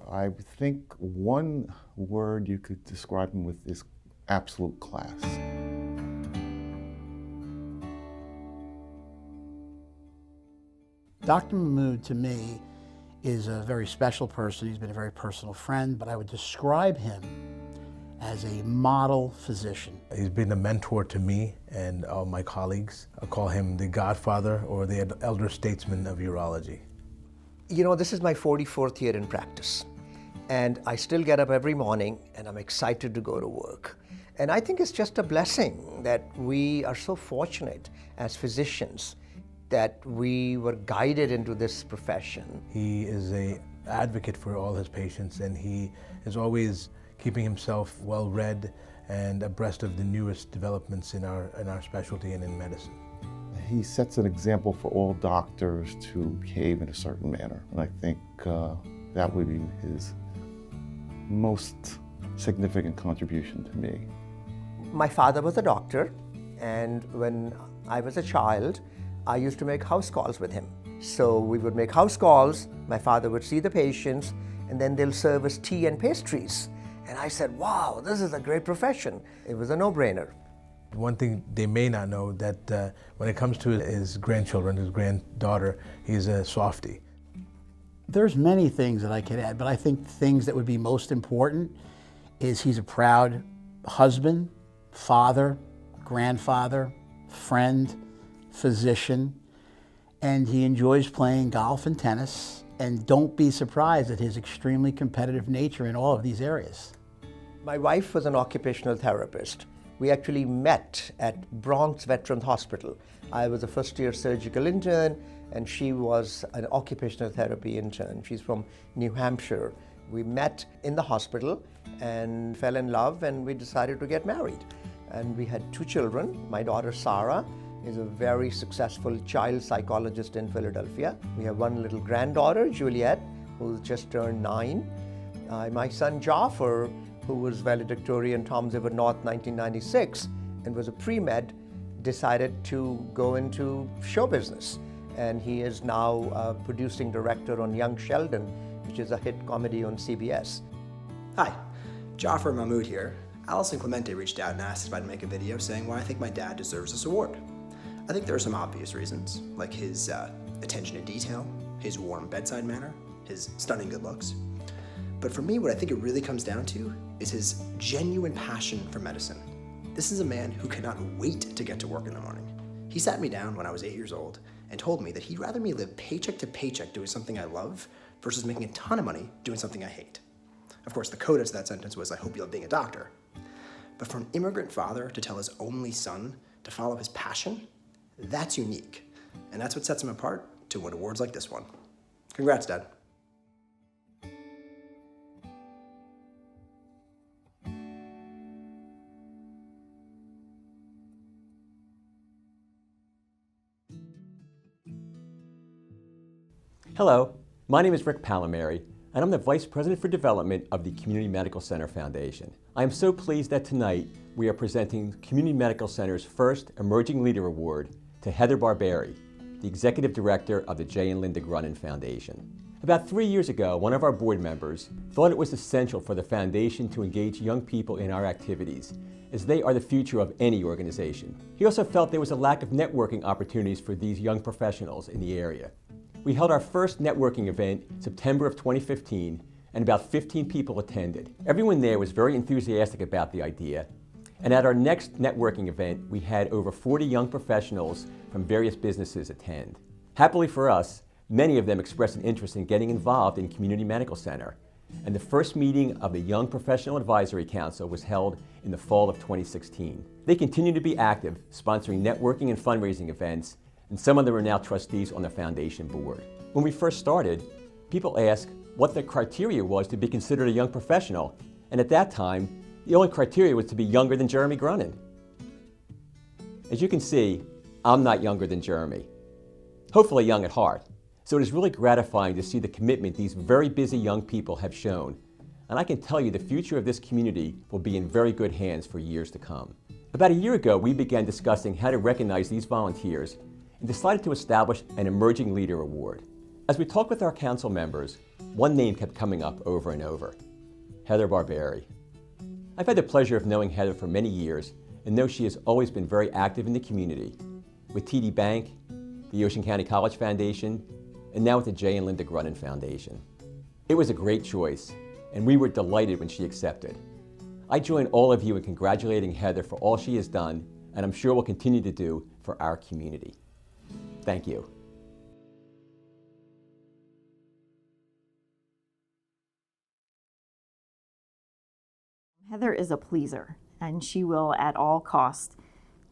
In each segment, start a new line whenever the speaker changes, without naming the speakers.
I think one word you could describe him with is absolute class.
Dr. Mahmood, to me, is a very special person. He's been a very personal friend, but I would describe him as a model physician.
He's been a mentor to me and all my colleagues. I call him the godfather or the elder statesman of urology.
You know, this is my 44th year in practice, and I still get up every morning and I'm excited to go to work. And I think it's just a blessing that we are so fortunate as physicians that we were guided into this profession.
He is an advocate for all his patients, and he is always keeping himself well read and abreast of the newest developments in our specialty and in medicine.
He sets an example for all doctors to behave in a certain manner, and I think that would be his most significant contribution to me.
My father was a doctor, and when I was a child, I used to make house calls with him. So we would make house calls, my father would see the patients, and then they'll serve us tea and pastries. And I said, wow, this is a great profession. It was a no-brainer.
One thing they may not know that when it comes to his grandchildren, his granddaughter, he's a softie.
There's many things that I could add, but I think things that would be most important is he's a proud husband, father, grandfather, friend, physician, and he enjoys playing golf and tennis. And don't be surprised at his extremely competitive nature in all of these areas.
My wife was an occupational therapist. We actually met at Bronx Veterans Hospital. I was a first-year surgical intern, and she was an occupational therapy intern. She's from New Hampshire. We met in the hospital and fell in love, and we decided to get married. And we had 2 children. My daughter, Sarah, is a very successful child psychologist in Philadelphia. We have 1 little granddaughter, Juliet, who's just turned 9. My son, Jaffer, who was valedictorian Tom's River North 1996 and was a pre-med, decided to go into show business. And he is now a producing director on Young Sheldon, which is a hit comedy on CBS.
Hi, Jaffer Mahmood here. Allison Clemente reached out and asked if I'd make a video saying why I think my dad deserves this award. I think there are some obvious reasons, like his attention to detail, his warm bedside manner, his stunning good looks. But for me, what I think it really comes down to is his genuine passion for medicine. This is a man who cannot wait to get to work in the morning. He sat me down when I was 8 years old and told me that he'd rather me live paycheck to paycheck doing something I love versus making a ton of money doing something I hate. Of course, the coda to that sentence was, I hope you love being a doctor. But for an immigrant father to tell his only son to follow his passion, that's unique, and that's what sets him apart to win awards like this one. Congrats, Dad.
Hello, my name is Rick Palomari, and I'm the Vice President for Development of the Community Medical Center Foundation. I am so pleased that tonight we are presenting Community Medical Center's first Emerging Leader Award to Heather Barberi, the Executive Director of the J. and Linda Grunin Foundation. About 3 years ago, one of our board members thought it was essential for the foundation to engage young people in our activities, as they are the future of any organization. He also felt there was a lack of networking opportunities for these young professionals in the area. We held our first networking event September of 2015, and about 15 people attended. Everyone there was very enthusiastic about the idea, and at our next networking event, we had over 40 young professionals from various businesses attend. Happily for us, many of them expressed an interest in getting involved in Community Medical Center, and the first meeting of the Young Professional Advisory Council was held in the fall of 2016. They continue to be active, sponsoring networking and fundraising events, and some of them are now trustees on the foundation board. When we first started, people asked what the criteria was to be considered a young professional, and at that time, the only criteria was to be younger than Jeremy Grunin. As you can see, I'm not younger than Jeremy. Hopefully young at heart. So it is really gratifying to see the commitment these very busy young people have shown. And I can tell you the future of this community will be in very good hands for years to come. About a year ago, we began discussing how to recognize these volunteers and decided to establish an Emerging Leader Award. As we talked with our council members, one name kept coming up over and over: Heather Barberi. I've had the pleasure of knowing Heather for many years and know she has always been very active in the community, with TD Bank, the Ocean County College Foundation, and now with the Jay and Linda Grunin Foundation. It was a great choice, and we were delighted when she accepted. I join all of you in congratulating Heather for all she has done, and I'm sure will continue to do for our community. Thank you.
Heather is a pleaser, and she will at all costs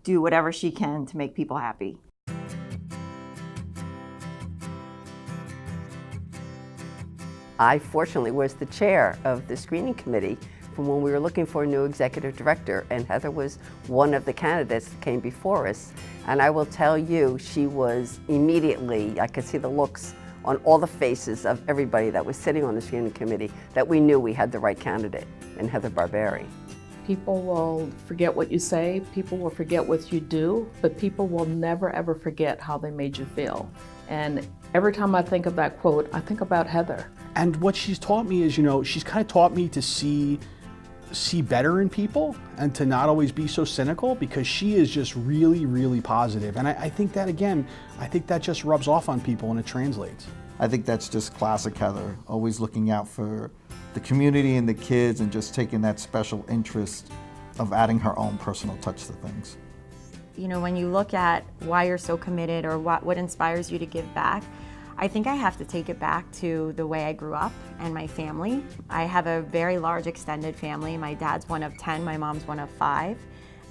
do whatever she can to make people happy.
I fortunately was the chair of the screening committee from when we were looking for a new executive director, and Heather was one of the candidates that came before us. And I will tell you, she was immediately, I could see the looks on all the faces of everybody that was sitting on the screening committee, that we knew we had the right candidate in Heather Barberi.
People will forget what you say, people will forget what you do, but people will never ever forget how they made you feel. And every time I think of that quote, I think about Heather.
And what she's taught me is, she's kind of taught me to see better in people and to not always be so cynical, because she is just really, really positive. And I think that, again, I think that just rubs off on people and it translates.
I think that's just classic Heather, always looking out for the community and the kids and just taking that special interest of adding her own personal touch to things.
When you look at why you're so committed or what inspires you to give back, I think I have to take it back to the way I grew up and my family. I have a very large extended family. My dad's one of 10, my mom's one of 5.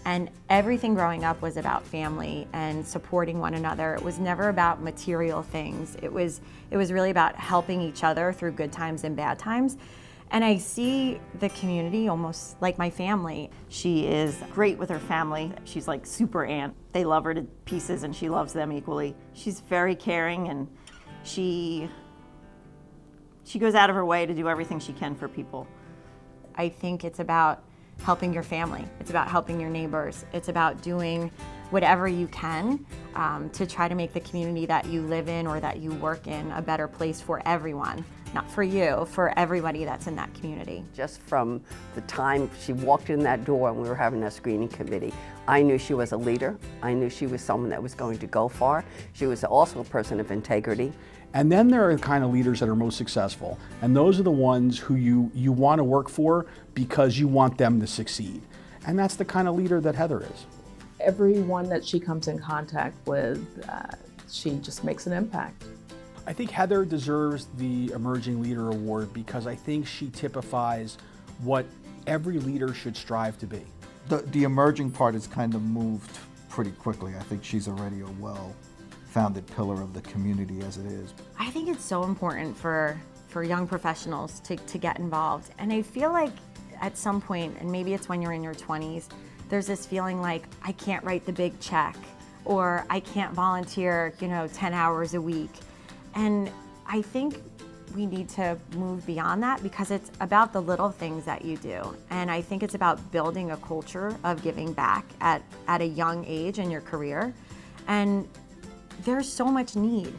And everything growing up was about family and supporting one another. It was never about material things. It was really about helping each other through good times and bad times. And I see the community almost like my family. She is great with her family. She's like super aunt. They love her to pieces and she loves them equally. She's very caring, and she goes out of her way to do everything she can for people. I think it's about helping your family. It's about helping your neighbors. It's about doing whatever you can to try to make the community that you live in or that you work in a better place for everyone. Not for you, for everybody that's in that community.
Just from the time she walked in that door and we were having that screening committee, I knew she was a leader. I knew she was someone that was going to go far. She was also a person of integrity.
And then there are the kind of leaders that are most successful. And those are the ones who you want to work for because you want them to succeed. And that's the kind of leader that Heather is.
Everyone that she comes in contact with, she just makes an impact.
I think Heather deserves the Emerging Leader Award because I think she typifies what every leader should strive to be.
The emerging part has kind of moved pretty quickly. I think she's already a well-founded pillar of the community as it is.
I think it's so important for young professionals to get involved. And I feel like at some point, and maybe it's when you're in your 20s, there's this feeling like I can't write the big check or I can't volunteer, 10 hours a week. And I think we need to move beyond that because it's about the little things that you do. And I think it's about building a culture of giving back at a young age in your career. And there's so much need.